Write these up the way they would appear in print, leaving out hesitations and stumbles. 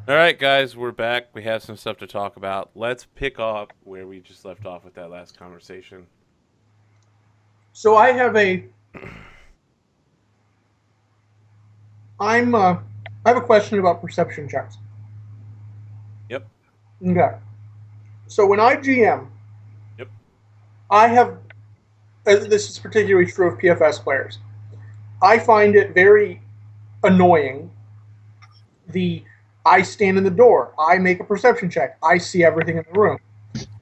All right, guys, we're back. We have some stuff to talk about. Let's pick up where we just left off with that last conversation. So I'm I have a question about perception checks. Yep, Okay. So when I GM, yep. I have this is particularly true of PFS players. I find it very annoying. The I stand in the door, I make a perception check, I see everything in the room.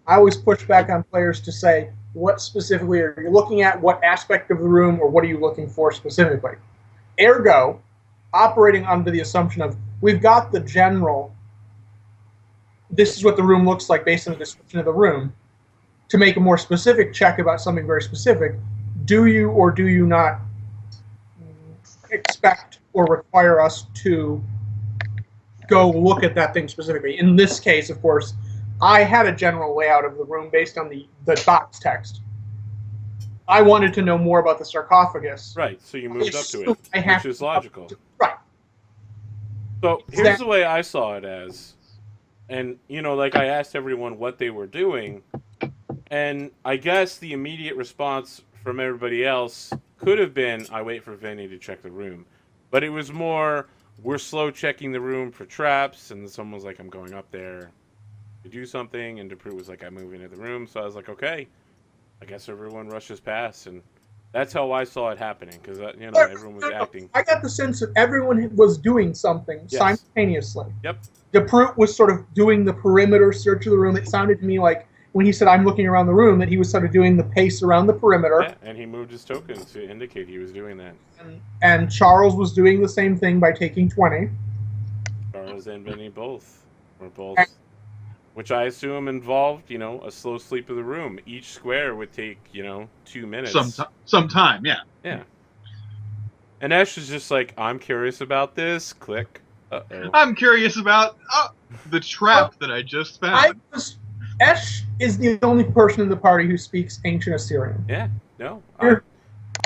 I always push back on players to say, what specifically are you looking at? What aspect of the room, or what are you looking for specifically? Ergo, operating under the assumption of we've got the general, this is what the room looks like based on the description of the room, to make a more specific check about something very specific, do you or do you not expect or require us to go look at that thing specifically? In this case, of course, I had a general layout of the room based on the box text. I wanted to know more about the sarcophagus. Right, so you moved up to I it, I which have is to move up logical. to, right. So Is here's that the way I saw it as, and like I asked everyone what they were doing, and I guess the immediate response from everybody else could have been, I wait for Veni to check the room. But it was more, we're slow checking the room for traps, and someone was like, I'm going up there to do something, and DePru was like, I'm moving into the room. So I was like, okay, I guess everyone rushes past, and that's how I saw it happening, because, everyone was acting. I got the sense that everyone was doing something Yes. simultaneously. Yep. DeProot was sort of doing the perimeter search of the room. It sounded to me like when he said, I'm looking around the room, that he was sort of doing the pace around the perimeter. Yeah, and he moved his token to indicate he was doing that. And Charles was doing the same thing by taking 20. Charles and Vinny both were And, both, which I assume involved, a slow sleep of the room. Each square would take, 2 minutes. Some time, yeah. Yeah. And Ash is just like, I'm curious about this. Click. Uh oh. I'm curious about the well, trap that I just I found. was. Esh is the only person in the party who speaks ancient Assyrian. Yeah. No, You're,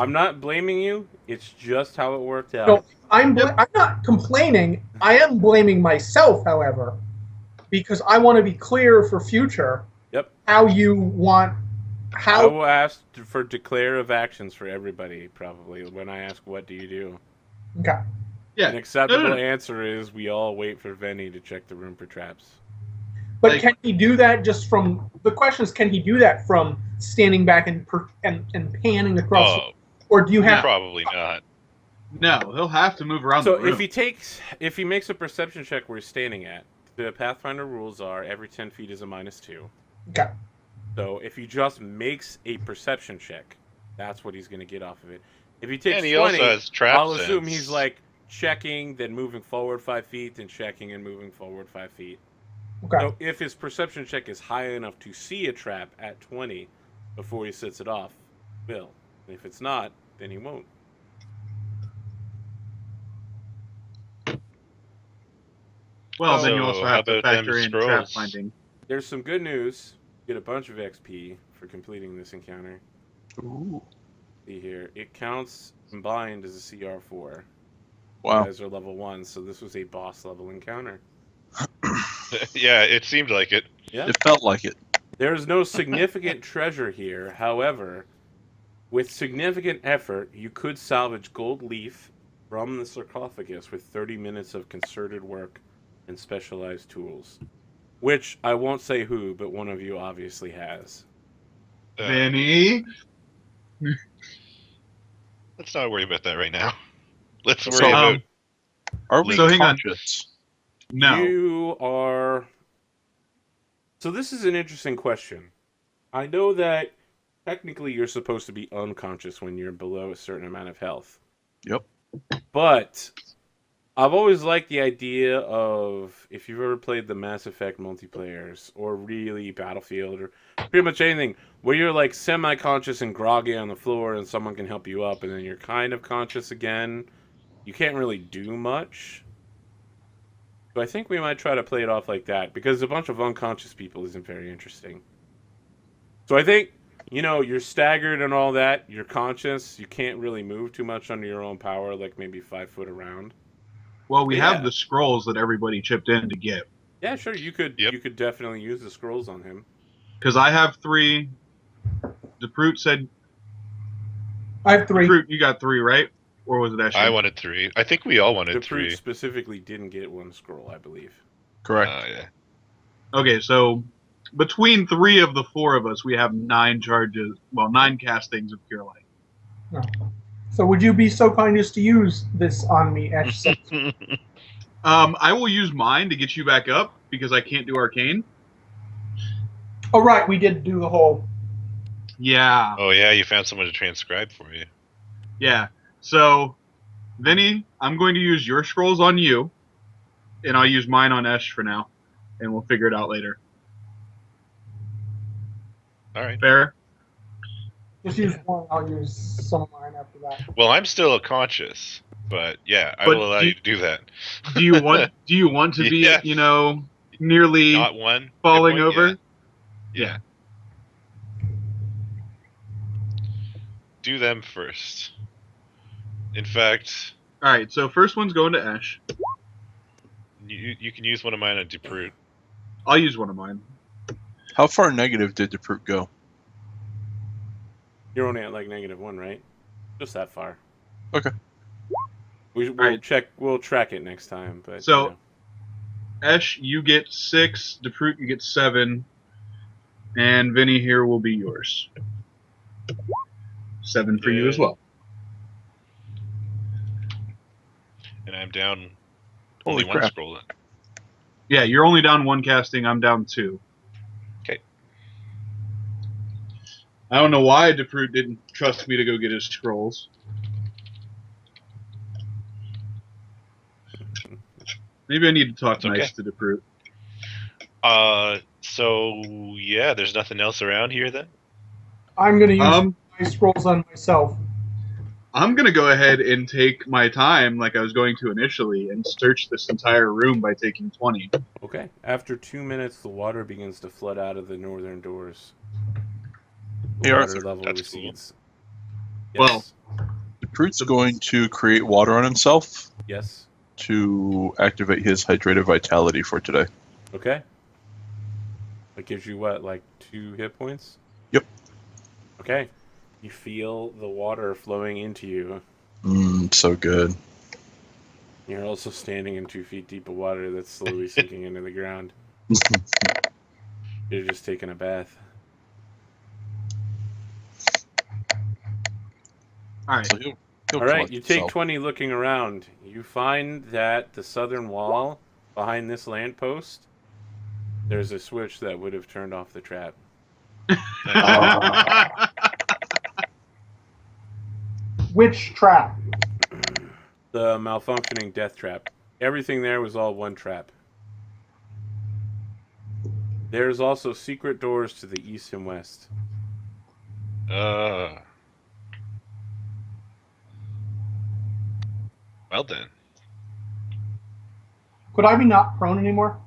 I'm not blaming you. It's just how it worked no, out. Yep. I'm not complaining. I am blaming myself, however, because I want to be clear for future Yep. how you want I how. will ask for declarative actions for everybody, probably, when I ask, what do you do? Okay. Yeah. An acceptable No. answer is we all wait for Veni to check the room for traps. But Like, can he do that just from the question is can he do that from standing back and panning across, Oh, or do you have no. probably not. No, he'll have to move around So the room. if he makes a perception check where he's standing at, the Pathfinder rules are every 10 feet is a -2. okay? So if he just makes a perception check, that's what he's going to get off of it. If he takes And he 20, also has trap I'll assume sense. he's like checking, then moving forward 5 feet, then checking and moving forward 5 feet. Okay. So if his perception check is high enough to see a trap at 20 before he sets it off, will. And if it's not, then he won't. Well, So, then you also how have to about them factor in trap scrolls? finding. There's some good news. Get a bunch of XP for completing this encounter. Ooh. See here. It counts combined as a CR4. Wow. You guys are level 1, so this was a boss level encounter. Yeah, it seemed like it. Yeah. It felt like it. There's no significant treasure here. However, with significant effort, you could salvage gold leaf from the sarcophagus with 30 minutes of concerted work and specialized tools. Which I won't say who, but one of you obviously has. Vinny? Let's not worry about that right now. Let's worry So, about. Are we So hang on. conscious? No. You are. So this is an interesting question. I know that technically you're supposed to be unconscious when you're below a certain amount of health. Yep. But I've always liked the idea of, if you've ever played the Mass Effect multiplayers or really Battlefield or pretty much anything where you're like semi-conscious and groggy on the floor and someone can help you up and then you're kind of conscious again, you can't really do much. So I think we might try to play it off like that because a bunch of unconscious people isn't very interesting. So I think, you're staggered and all that, you're conscious, you can't really move too much under your own power, like maybe 5 foot around. Well, we Yeah. have the scrolls that everybody chipped in to get. Yeah, sure. You could Yep. you could definitely use the scrolls on him. Because I have 3. DeProot said, I have 3. DeProot, you got 3, right? Or was it Escher? I wanted 3. I think we all wanted The fruit 3. specifically didn't get 1 scroll, I believe. Correct. Yeah. Okay, so between 3 of the 4 of us, we have 9 charges. Well, 9 castings of Cure Light. So would you be so kind as to use this on me, Ash? says? I will use mine to get you back up because I can't do Arcane. Oh, right. We did do the whole. Yeah. Oh yeah, you found someone to transcribe for you. Yeah. So, Vinny, I'm going to use your scrolls on you, and I'll use mine on Esh for now, and we'll figure it out later. All right. Fair? Just use one. I'll use some of mine after that. Well, I'm still conscious, but yeah, I But will allow you to do that. Do you want to be, Yes. nearly Not one falling hit point? over? Yeah. Do them first. In fact, All right. So first one's going to Esh. you can use one of mine on DeProot. I'll use one of mine. How far negative did the fruit go? You're only at like -1, right? Just that far. Okay. We'll Right. check. We'll track it next time. But So- Esh, you get 6. DeProot, you get 7. And Vinny here will be yours. 7 for you as well. And I'm down Holy only one crap. scroll. Yeah, you're only down 1 casting. I'm down 2. Okay. I don't know why DeProot didn't trust me to go get his scrolls. Maybe I need to talk It's okay. nice to DeProot. So yeah, there's nothing else around here then? I'm going to use Um, my scrolls on myself. I'm gonna go ahead and take my time, like I was going to initially, and search this entire room by taking 20. Okay. After 2 minutes, the water begins to flood out of the northern doors. The Hey, water Arthur, level that's cool. recedes. Well- The fruit's going to create water on himself Yes. to activate his hydrated vitality for today. Okay. That gives you what, like 2 hit points? Yep. Okay. You feel the water flowing into you. So good. You're also standing in 2 feet deep of water that's slowly sinking into the ground. You're just taking a bath. All right. So he'll All right, collect you take himself. 20 looking around. You find that the southern wall behind this lamppost, there's a switch that would have turned off the trap. Which trap? The malfunctioning death trap. Everything there was all one trap. There's also secret doors to the east and west. Well then. Could I be not prone anymore?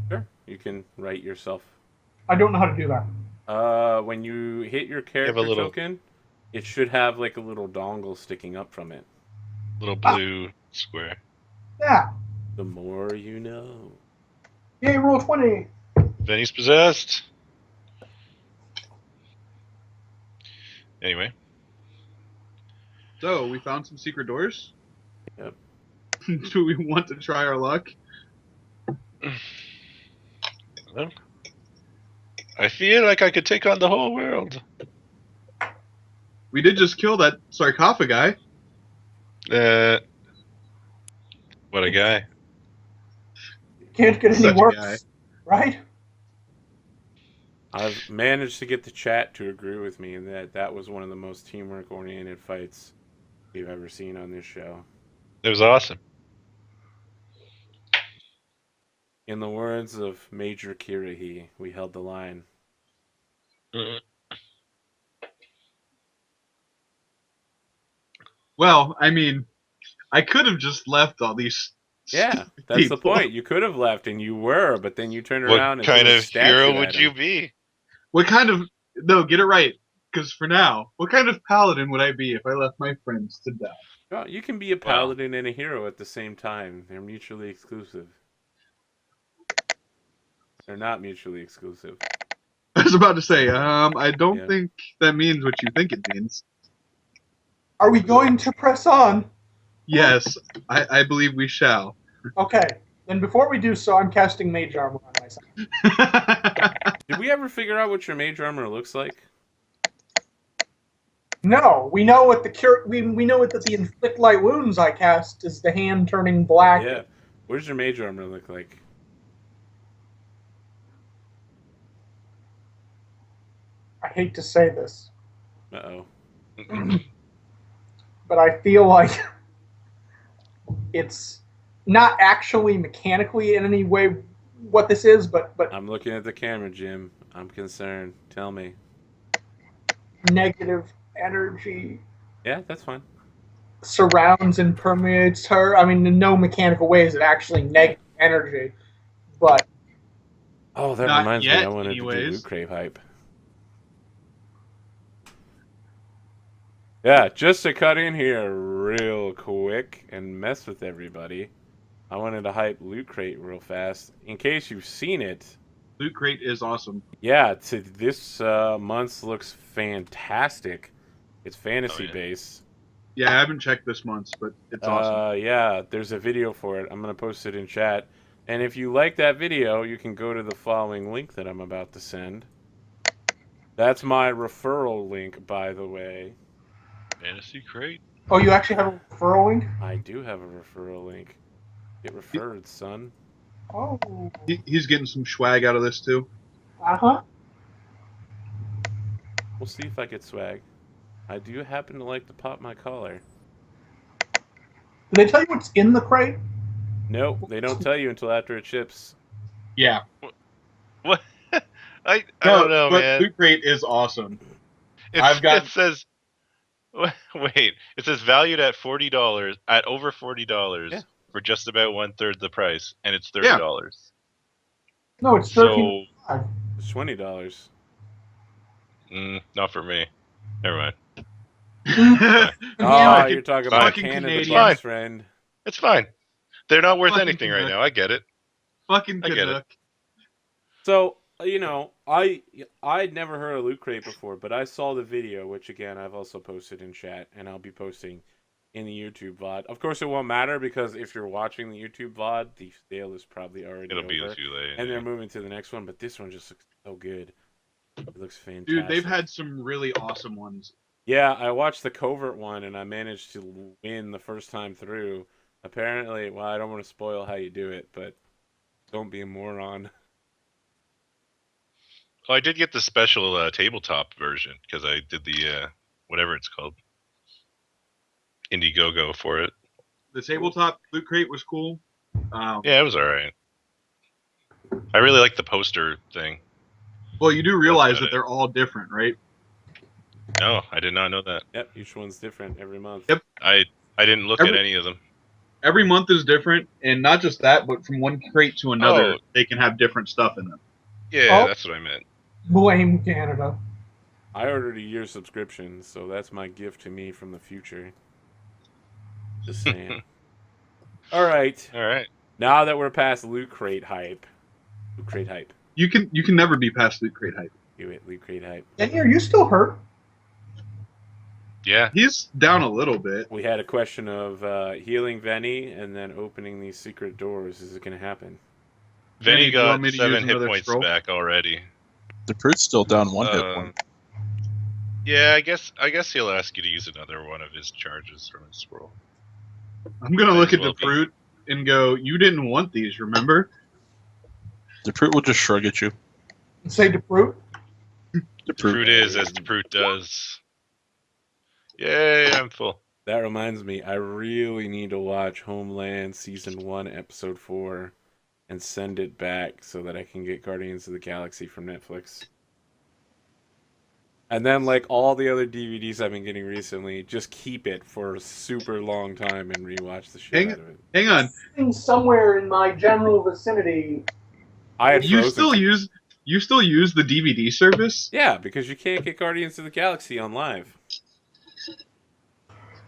Sure, you can write yourself. I don't know how to do that. When you hit your have character a little- token, it should have like a little dongle sticking up from it. Little blue square. Yeah. The more you know. Yay, roll 20. Veni's possessed. Anyway. So, we found some secret doors? Yep. Do we want to try our luck? Well, I feel like I could take on the whole world. We did just kill that sarcophagi. What a guy. Can't get any Such a worse. guy. Right? I've managed to get the chat to agree with me in that was one of the most teamwork-oriented fights we've ever seen on this show. It was awesome. In the words of Major Kirahi, we held the line. Well, I mean, I could have just left all these. Yeah, that's the people. point. You could have left, and you were, but then you turned What around and kind threw a of statue hero at would him. you be? What kind of. No, get it right. Because for now, what kind of paladin would I be if I left my friends to die? Oh, you can be a paladin and a hero at the same time. They're mutually exclusive. They're not mutually exclusive. I was about to say, I don't Yeah. think that means what you think it means. Are we going to press on? Yes, I believe we shall. Okay. Then before we do so, I'm casting Mage Armor on myself. Did we ever figure out what your mage armor looks like? No, we know what the cure. We know what that the inflict light wounds I cast is the hand turning black. Yeah. What does your mage armor look like? I hate to say this, Uh-oh. but I feel like it's not actually mechanically in any way what this is, but I'm looking at the camera, Jim. I'm concerned. Tell me. negative energy Yeah, that's fine. surrounds and permeates her. I mean, in no mechanical way is it actually negative energy, but Oh, that Not reminds me. yet, I wanted to do anyways. Loot Crate hype. Yeah, just to cut in here real quick and mess with everybody, I wanted to hype Loot Crate real fast. In case you've seen it, Loot Crate is awesome. yeah, this month's looks fantastic. It's fantasy based. Yeah, I haven't checked this month's, but it's awesome. Yeah, there's a video for it. I'm going to post it in chat. And if you like that video, you can go to the following link that I'm about to send. That's my referral link, by the way. Fantasy crate. oh, you actually have a referral link? I do have a referral link. Get referred, son. Oh, He's getting some swag out of this too. uh-huh. We'll see if I get swag. I do happen to like to pop my collar. Did they tell you what's in the crate? Nope, they don't tell you until after it ships. Yeah. What? I don't know, but man. Loot Crate is awesome. It says. Wait, it says valued at $40 at over $40 Yeah. for just about 1/3 the price, and it's $30. No, it's 13. So It's $20. not for me. Never mind. Oh, Yeah, you're talking about fucking Canada, Canadian. Bucks, friend. It's fine. They're not worth Fucking anything right Canuck. now. I get it. Fucking I get it. Canuck. So, I'd never heard of Loot Crate before, but I saw the video, which again I've also posted in chat, and I'll be posting in the YouTube VOD. Of course, it won't matter because if you're watching the YouTube VOD, the sale is probably already It'll be over, too late. and they're moving to the next one. But this one just looks so good. It looks fantastic. Dude, they've had some really awesome ones. Yeah, I watched the Covert one, and I managed to win the first time through. Apparently, well, I don't want to spoil how you do it, but don't be a moron. Oh, I did get the special tabletop version because I did the whatever it's called, Indiegogo for it. The tabletop Loot Crate was cool. Yeah, it was all right. I really like the poster thing. Well, you do realize Got that it. they're all different, right? No, I did not know that. Yep, each one's different every month. Yep. I didn't look at any of them. Every month is different, and not just that, but from one crate to another, Oh. they can have different stuff in them. Yeah, Oh. that's what I meant. Blame Canada. I ordered a year subscription, so that's my gift to me from the future. Just saying. All right. All right. Now that we're past Loot Crate hype. Loot Crate hype. You can never be past Loot Crate hype. Do it, Loot Crate hype. And are you still hurt? Yeah. He's down a little bit. We had a question of healing Veni and then opening these secret doors. Is it going to happen? Veni do you want got me to 7 use hit another points scroll? back already. The Prute's still down one hit point. Yeah, I guess he'll ask you to use another one of his charges from his scroll. I'm gonna Might look as at well the be. fruit and go, "You didn't want these, remember?" The Prute will just shrug at you. Say to Brute? The Fruit is as the Brute does. Yay, I'm full. That reminds me, I really need to watch Homeland Season 1, Episode 4, and send it back so that I can get Guardians of the Galaxy from Netflix. And then, like all the other DVDs I've been getting recently, just keep it for a super long time and rewatch the shit out of it. Hang on, Somewhere in my general vicinity. I had you Frozen. still use the DVD service? Yeah, because you can't get Guardians of the Galaxy on live.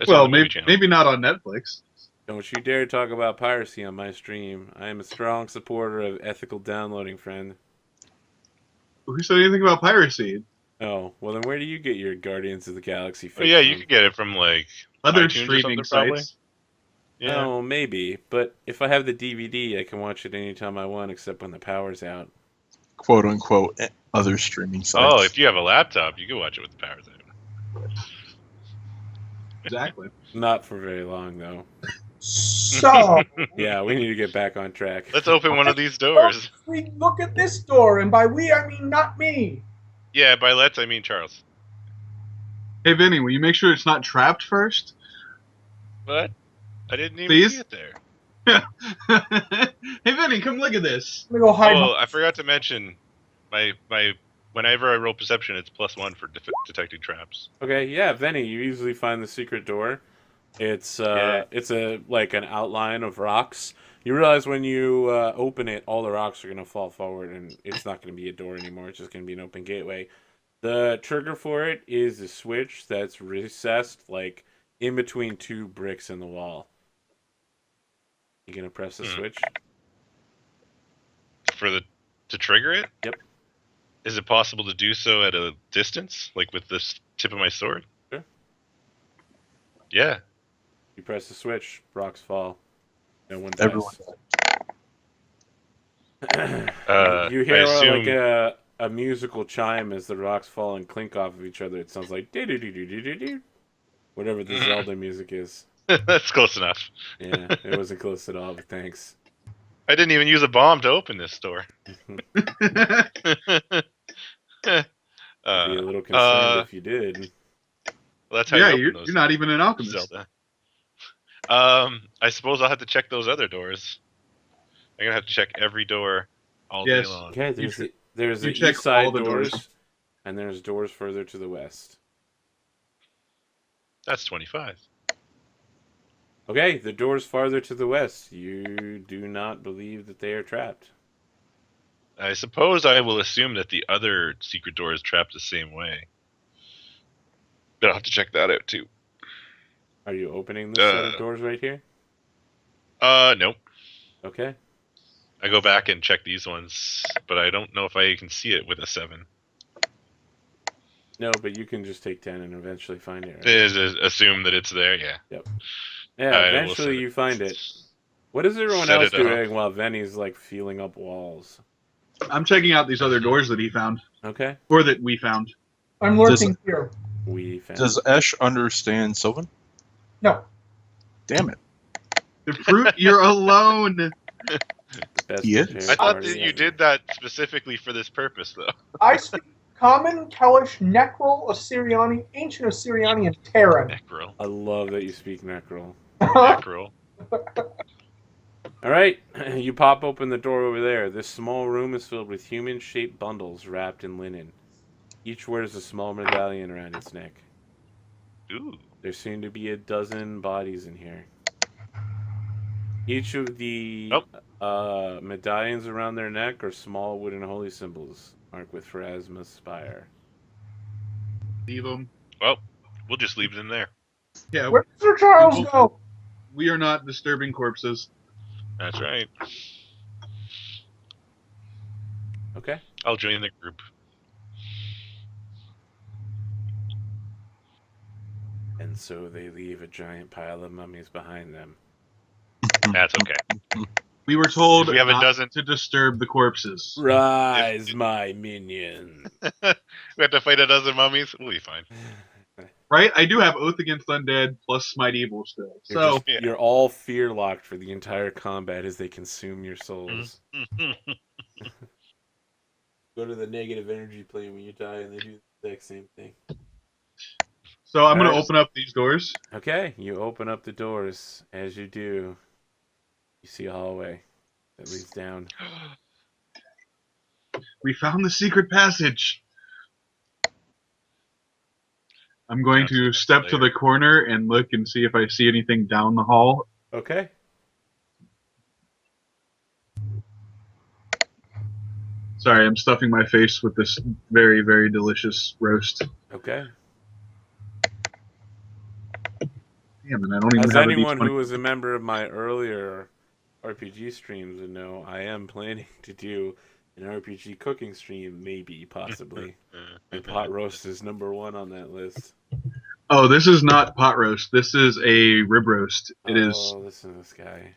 It's Well, on the movie channel. maybe not on Netflix. Don't you dare talk about piracy on my stream. I am a strong supporter of ethical downloading, friend. Who said anything about piracy? Oh, well then where do you get your Guardians of the Galaxy Oh fix yeah, from? you could get it from like Other iTunes or streaming something, probably. sites. Yeah. Oh, maybe. But if I have the DVD, I can watch it anytime I want, except when the power's out. Quote unquote other streaming sites. Oh, if you have a laptop, you can watch it with the power out. Exactly. Not for very long, though. So Yeah, we need to get back on track. Let's open one of these doors. we look at this door, and by we I mean not me. Yeah, by let's I mean Charles. Hey, Vinny, will you make sure it's not trapped first? What? I didn't even Please? see it there. Hey, Vinny, come look at this. Let me go hide. Oh, I forgot to mention my whenever I roll perception, it's +1 for detecting traps. Okay, yeah, Veni, you usually find the secret door. It's it's an outline of rocks. You realize when you open it, all the rocks are gonna fall forward, and it's not gonna be a door anymore. It's just gonna be an open gateway. The trigger for it is a switch that's recessed like in between two bricks in the wall. You gonna press the switch? To trigger it? Yep. Is it possible to do so at a distance, like with this tip of my sword? Sure. Yeah. You press the switch, rocks fall. No one dies. Everyone. You hear I assume... like a musical chime as the rocks fall and clink off of each other. It sounds like do do do do do do, whatever the Zelda music is. That's close enough. Yeah, it wasn't close at all, but thanks. I didn't even use a bomb to open this door. I'd be a little concerned if you did. Well, that's how Yeah, you open you're those not even an alchemist. Zelda. I suppose I'll have to check those other doors. I'm gonna have to check every door all day Yes. long. Okay, there's the check east side all the doors, doors. and there's doors further to the west. That's 25. Okay, the doors farther to the west. You do not believe that they are trapped. I suppose I will assume that the other secret door is trapped the same way. But I'll have to check that out too. Are you opening this set of doors right here? Nope. Okay. I go back and check these ones, but I don't know if I can see it with a 7. No, but you can just take 10 and eventually find it. Right? Assume that it's there, yeah. Yep. Yeah, eventually you find it. What is everyone else doing while Veni's like feeling up walls? I'm checking out these other doors that he found. Okay. Or that we found. I'm lurking here. We found. Does Esh understand Sylvan? No. Damn it. The fruit, you're alone. Yes. I thought that you did that specifically for this purpose, though. I speak Common, Kelish, Necrol, Assyriani, Ancient Assyriani, and Terran. Necrol. I love that you speak Necrol. Necrol. All right, you pop open the door over there. This small room is filled with human-shaped bundles wrapped in linen. Each wears a small medallion around its neck. Ooh. There seem to be a dozen bodies in here. Each of the medallions around their neck are small wooden holy symbols marked with Pharasma's spire. Leave them. Well, we'll just leave them there. Yeah, Where does Sir Charles go? we are not disturbing corpses. That's right. Okay. I'll join the group. And so they leave a giant pile of mummies behind them. That's okay. We were told We have a not dozen. to disturb the corpses. Rise, my minion. We have to fight a dozen mummies. We'll be fine. Right? I do have Oath Against Undead plus Smite Evil still. So, You're all fear locked for the entire combat as they consume your souls. Go to the negative energy plane when you die, and they do the exact same thing. so I'm going to Alright. open up these doors. Okay, you open up the doors. As you do, you see a hallway that leads down. We found the secret passage. I'm going to step to the corner and look and see if I see anything down the hall. Okay. Sorry, I'm stuffing my face with this very, very delicious roast. Okay. Damn, and I don't even As have anyone a D20. who was a member of my earlier RPG streams would know, I am planning to do an RPG cooking stream, maybe, possibly. And pot roast is number 1 on that list. Oh, this is not pot roast. This is a rib roast. It is. Oh, listen to this guy.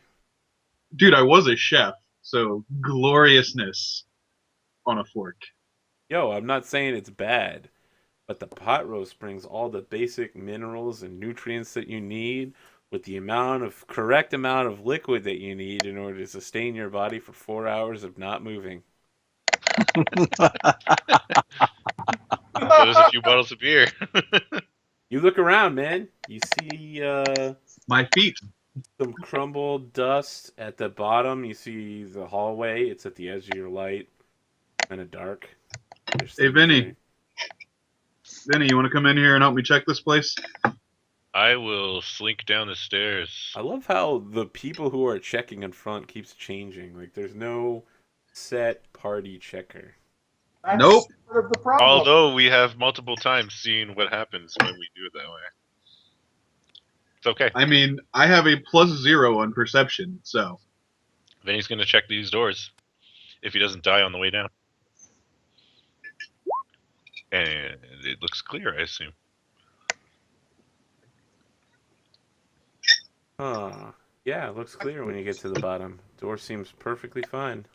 Dude, I was a chef, so gloriousness on a fork. Yo, I'm not saying it's bad, but the pot roast brings all the basic minerals and nutrients that you need with the correct amount of liquid that you need in order to sustain your body for 4 hours of not moving. So there's a few bottles of beer. You look around, man. You see My feet. some crumbled dust at the bottom. You see the hallway. It's at the edge of your light. Kind of dark. Hey, Vinny. Vinny, you want to come in here and help me check this place? I will slink down the stairs. I love how the people who are checking in front keeps changing. Like, there's no set party checker. That's Nope. Part of the problem. Although we have multiple times seen what happens when we do it that way. It's okay. I mean, I have a +0 on perception, so. Vinny's going to check these doors if he doesn't die on the way down. And it looks clear, I assume. Yeah, it looks clear when you get to the bottom. Door seems perfectly fine.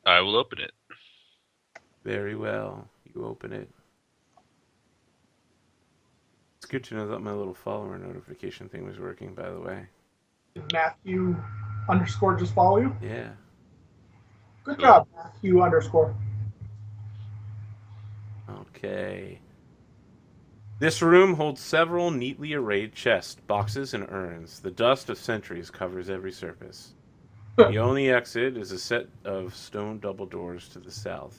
I will open it. Very well. You open it. It's good to know that my little follower notification thing was working, by the way. Did Matthew _ just follow you? Yeah. Good job, Matthew _. Okay. This room holds several neatly arrayed chests, boxes, and urns. The dust of centuries covers every surface. The only exit is a set of stone double doors to the south.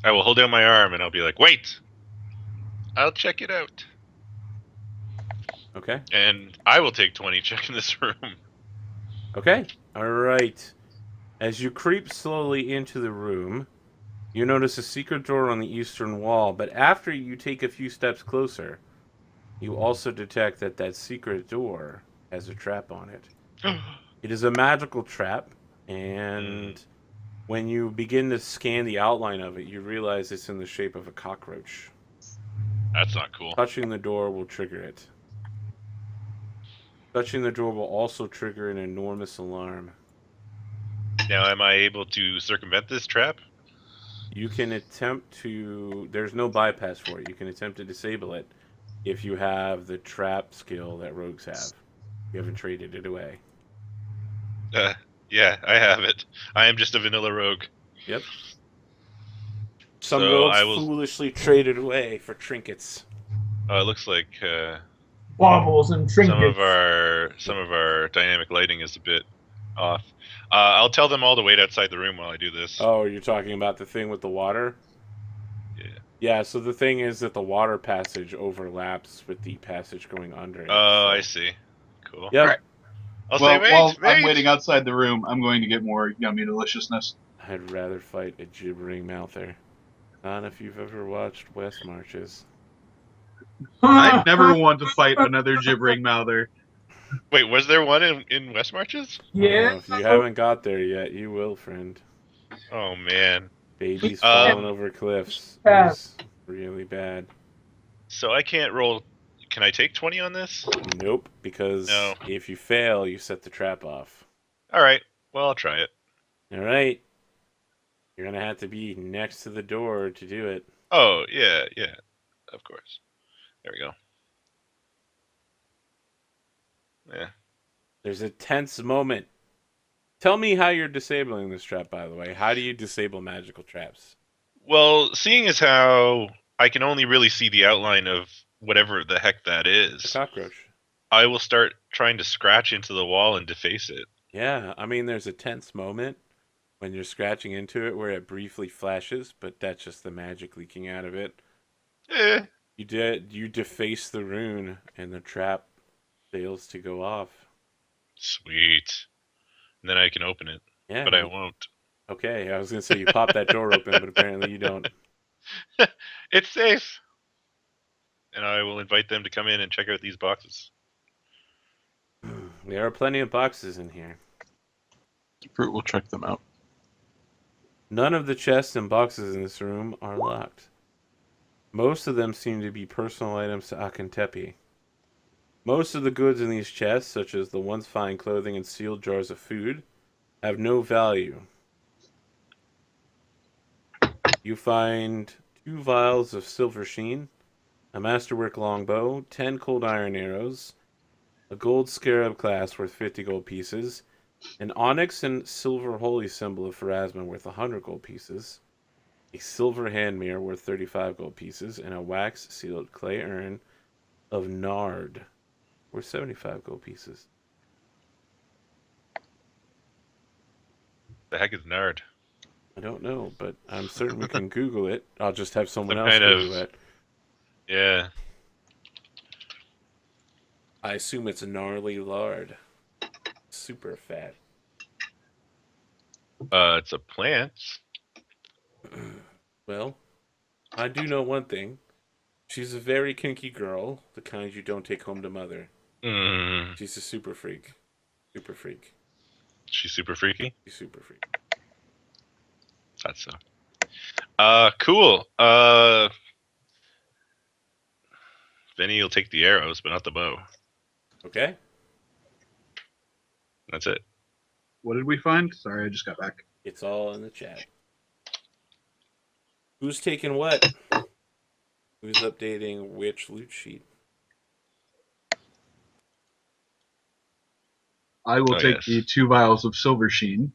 I will hold out my arm and I'll be like, wait! I'll check it out. Okay. And I will take 20 checking this room. Okay. All right. As you creep slowly into the room, you notice a secret door on the eastern wall, but after you take a few steps closer, you also detect that that secret door has a trap on it. It is a magical trap, and when you begin to scan the outline of it, you realize it's in the shape of a cockroach. That's not cool. Touching the door will trigger it. Touching the door will also trigger an enormous alarm. Now, am I able to circumvent this trap? You can attempt to... There's no bypass for it. You can attempt to disable it if you have the trap skill that rogues have. You haven't traded it away. Yeah, I have it. I am just a vanilla rogue. Yep. Some So rogues I will- foolishly traded away for trinkets. It looks like Baubles and trinkets. some of our dynamic lighting is a bit off. I'll tell them all to wait outside the room while I do this. Oh, you're talking about the thing with the water? Yeah. Yeah, so the thing is that the water passage overlaps with the passage going under it. Oh, so. I see. Cool. Yep. Right. I'll Well, say wait, while wait. I'm waiting outside the room, I'm going to get more yummy deliciousness. I'd rather fight a gibbering mouther. Not if you've ever watched West Marches. I never want to fight another gibbering mouther. Wait, was there one in West Marches? Yeah. If you haven't got there yet, you will, friend. Oh man. Babies falling over cliffs Yeah. is really bad. So I can't roll. Can I take 20 on this? Nope, because No. if you fail, you set the trap off. All right. Well, I'll try it. All right. You're going to have to be next to the door to do it. Oh, yeah. Of course. There we go. Yeah. There's a tense moment. Tell me how you're disabling this trap, by the way. How do you disable magical traps? Well, seeing as how I can only really see the outline of whatever the heck that A is, cockroach. I will start trying to scratch into the wall and deface it. Yeah, I mean, there's a tense moment when you're scratching into it where it briefly flashes, but that's just the magic leaking out of it. You deface the rune, and the trap fails to go off. Sweet. And then I can open it, Yeah. but I won't. Okay, I was gonna say you pop that door open, but apparently you don't. It's safe. and I will invite them to come in and check out these boxes. There are plenty of boxes in here. Fruit will check them out. None of the chests and boxes in this room are locked. Most of them seem to be personal items to Akentepi. Most of the goods in these chests, such as the once fine clothing and sealed jars of food, have no value. You find 2 vials of silver sheen, a masterwork longbow, 10 cold iron arrows, a gold scarab clasp worth 50 gold pieces, an onyx and silver holy symbol of Pharasma worth 100 gold pieces, a silver hand mirror worth 35 gold pieces, and a wax sealed clay urn of nard worth 75 gold pieces. The heck is Nard? I don't know, but I'm certain we can Google it. I'll just have someone Some else kind of- Google it. Yeah. I assume it's gnarly lard. Super fat. It's a plant. Well, I do know one thing. She's a very kinky girl, the kind you don't take home to mother. Mm, She's a super freak. Super freak. she's super freaky. She's super freak. Thought so. Cool. Veni will take the arrows, but not the bow. Okay? That's it. What did we find? Sorry, I just got back. It's all in the chat. Who's taking what? Who's updating which loot sheet? I will Oh, take yes. the 2 vials of silver sheen.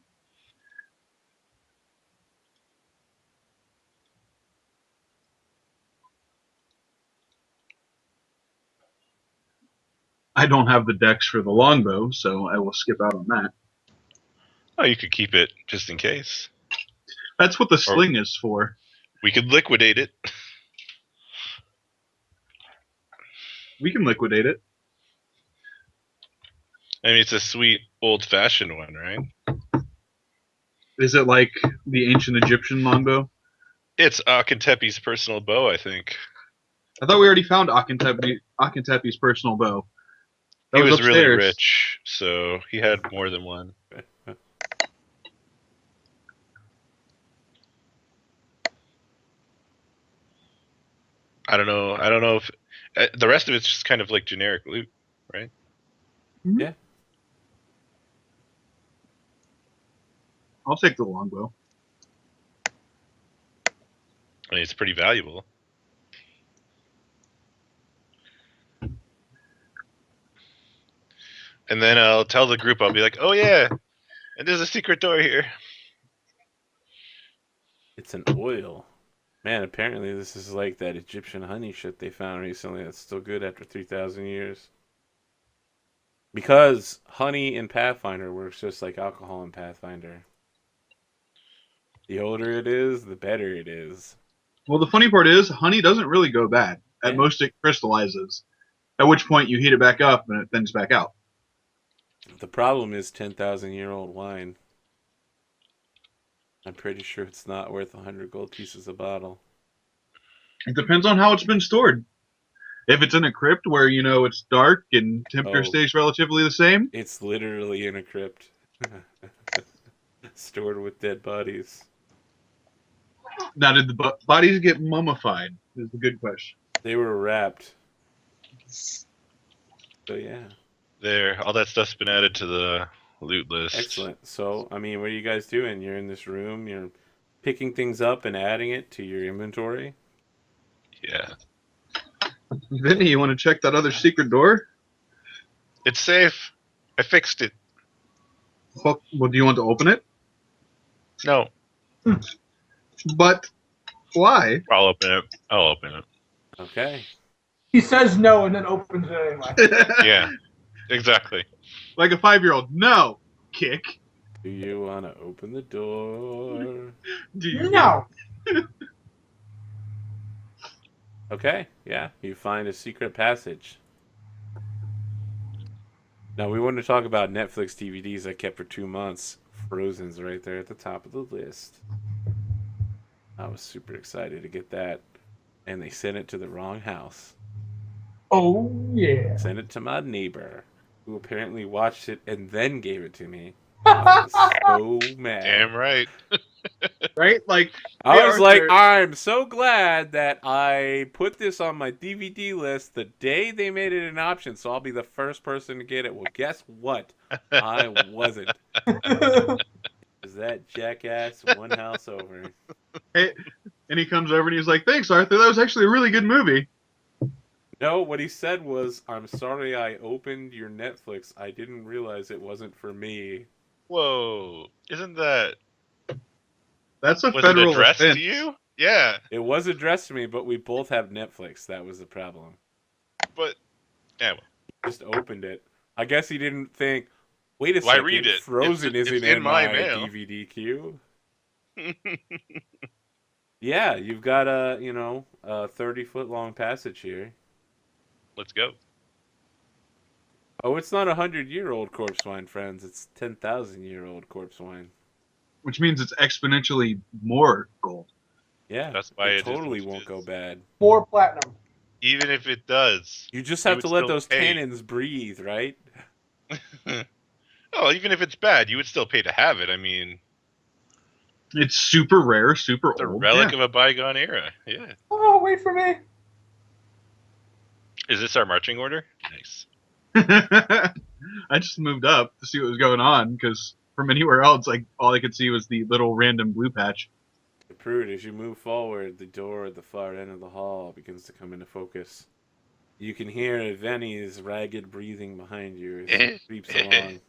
I don't have the dex for the longbow, so I will skip out on that. Oh, you could keep it just in case. That's what the sling is for. We could liquidate it. We can liquidate it. I mean, it's a sweet old-fashioned one, right? Is it like the ancient Egyptian longbow? It's Akentepi's personal bow, I think. I thought we already found Akentepi's personal bow. That He was really upstairs. rich, so he had more than one. I don't know. I don't know if the rest of it's just kind of like generic loot, right? Yeah. I'll take the longbow. I mean, it's pretty valuable. And then I'll tell the group, I'll be like, oh yeah, and there's a secret door here. It's an oil. Man, apparently this is like that Egyptian honey shit they found recently that's still good after 3,000 years. Because honey in Pathfinder works just like alcohol in Pathfinder. The older it is, the better it is. Well, the funny part is, honey doesn't really go bad. At Yeah. most, it crystallizes. At which point, you heat it back up and it thins back out. The problem is 10,000-year-old wine. I'm pretty sure it's not worth 100 gold pieces a bottle. It depends on how it's been stored. If it's in a crypt where, it's dark and temperature Oh. stays relatively the same, It's literally in a crypt. Stored with dead bodies. now did the bodies get mummified? Is the good question. They were wrapped. So yeah. There, all that stuff's been added to the loot list. Excellent. So, I mean, what are you guys doing? You're in this room, you're picking things up and adding it to your inventory? Yeah. Vinny, you want to check that other secret door? It's safe. I fixed it. Well, do you want to open it? No, But why? I'll open it. I'll open it. Okay. He says no and then opens it anyway. Yeah, exactly. Like a 5-year-old. No. Kick. Do you want to open the door? Do you? No. Okay, yeah. You find a secret passage. Now, we want to talk about Netflix DVDs I kept for 2 months. Frozen's right there at the top of the list. I was super excited to get that. And they sent it to the wrong house. Oh yeah. Sent it to my neighbor, who apparently watched it and then gave it to me. I was so mad. Damn right. Right? Like, I hey, was like, Arthur, I'm so glad that I put this on my DVD list the day they made it an option, so I'll be the first person to get it. Well, guess what? I wasn't. Is that jackass one house over? hey, and he comes over and he's like, "Thanks, Arthur. That was actually a really good movie." No, what he said was, I'm sorry I opened your Netflix. I didn't realize it wasn't for me. Whoa. Isn't that... That's a Was it federal addressed offense. to you? Yeah. It was addressed to me, but we both have Netflix. That was the problem. But... Yeah, well, Just opened it. I guess he didn't think, wait a why second, read it? Frozen It's isn't in in my my mail. DVD queue. Yeah, you've got a 30-foot long passage here. Let's go. Oh, it's not 100-year-old corpse wine, friends. It's 10,000-year-old corpse wine. Which means it's exponentially more gold. Yeah, That's why it it is totally what it won't is. go bad. More platinum. Even if it does. You just You have would to let still those pay. tannins breathe, right? Oh, even if it's bad, you would still pay to have it. I mean, It's super rare, super it's a old. relic of a bygone era. Yeah. Oh, wait for me. Is this our marching order? Nice. Yeah. I just moved up to see what was going on because from anywhere else, like all I could see was the little random blue patch. Prude, as you move forward, the door at the far end of the hall begins to come into focus. You can hear Veni's ragged breathing behind you as he creeps along,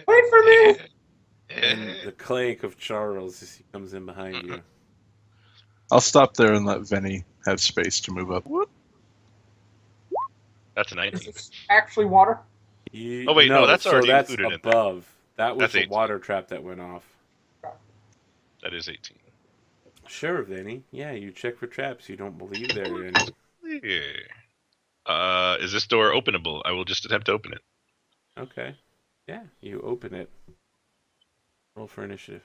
Wait for me. and the clank of Charles as he comes in behind you. I'll stop there and let Veni have space to move up. That's a Is 19. this actually water? Oh, wait, no, that's already that's included in that. above. That was That's the 18. water trap that went off. That is 18. Sure, Vinny. Yeah, you check for traps. You don't believe there are any. Yeah. Is this door openable? I will just attempt to open it. Okay. Yeah, you open it. Roll for initiative.